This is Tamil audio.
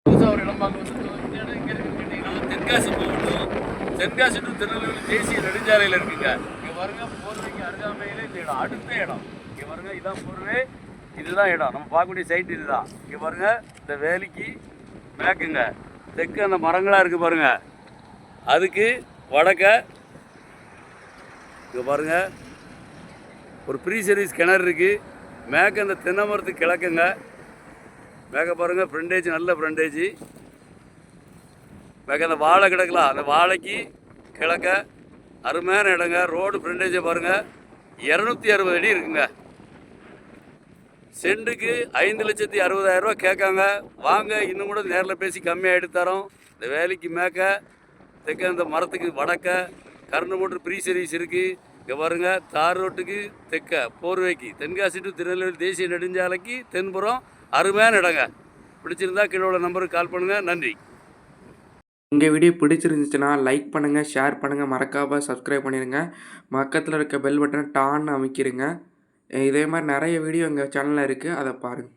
புதுசாக ஒரு இடம் பார்க்க வந்துருக்கோம். இந்த இடம் எங்கே இருக்குன்னு கேட்டிங்கன்னா தென்காசி மாவட்டம், தென்காசி டு திருநெல்வேலி தேசிய நெடுஞ்சாலையில் இருக்குங்க. இங்கே பாருங்க, போர்வைக்கு அருகாமையிலே இந்த இடம், அடுத்த இடம். இங்கே பாருங்க, இதான் போர்வே, இதுதான் இடம். நம்ம பார்க்கக்கூடிய சைட் இதுதான். இங்கே பாருங்க, இந்த வேலிக்கு மேற்குங்க, தெற்கு அந்த மரங்களாக இருக்குது பாருங்க, அதுக்கு வடக்க இங்கே பாருங்க ஒரு ப்ரீ சர்வீஸ் கிணறு இருக்குது. மேற்க அந்த தென்னை மரத்துக்கு கிழக்குங்க, மேற்க பாருங்கள் ஃப்ரண்டேஜ், நல்ல ஃப்ரண்டேஜ். மேற்க அந்த வாழை கிடக்கலாம், அந்த வாழைக்கு கிழக்க அருமையான இடங்க. ரோடு ஃப்ரண்டேஜை பாருங்கள், 260 அடி இருக்குங்க. சென்ட்டுக்கு 5,60,000 ரூபா கேட்காங்க. வாங்க, இன்னும் கூட நேரில் பேசி கம்மியாக எடுத்து தரோம். இந்த வேலைக்கு மேற்க தெற்க அந்த மரத்துக்கு வடக்க கரண்ட் மோட்டர் ப்ரீ சர்வீஸ் இருக்குது. இங்கே பாருங்க, தார் ரோட்டுக்கு தெற்க போர்வைக்கு தென்காசி டு திருநெல்வேலி தேசிய நெடுஞ்சாலைக்கு தென்புறம் அருமையான இடங்க. பிடிச்சிருந்தா கீழே உள்ள நம்பருக்கு கால் பண்ணுங்கள். நன்றி. உங்கள் வீடியோ பிடிச்சிருந்துச்சுன்னா லைக் பண்ணுங்கள், ஷேர் பண்ணுங்கள், மறக்காமல் சப்ஸ்கிரைப் பண்ணிடுங்க. பக்கத்தில் இருக்க பெல் பட்டனை டான்னு அமைக்கிடுங்க. இதே மாதிரி நிறைய வீடியோ எங்கள் சேனலில் இருக்குது, அதை பாருங்கள்.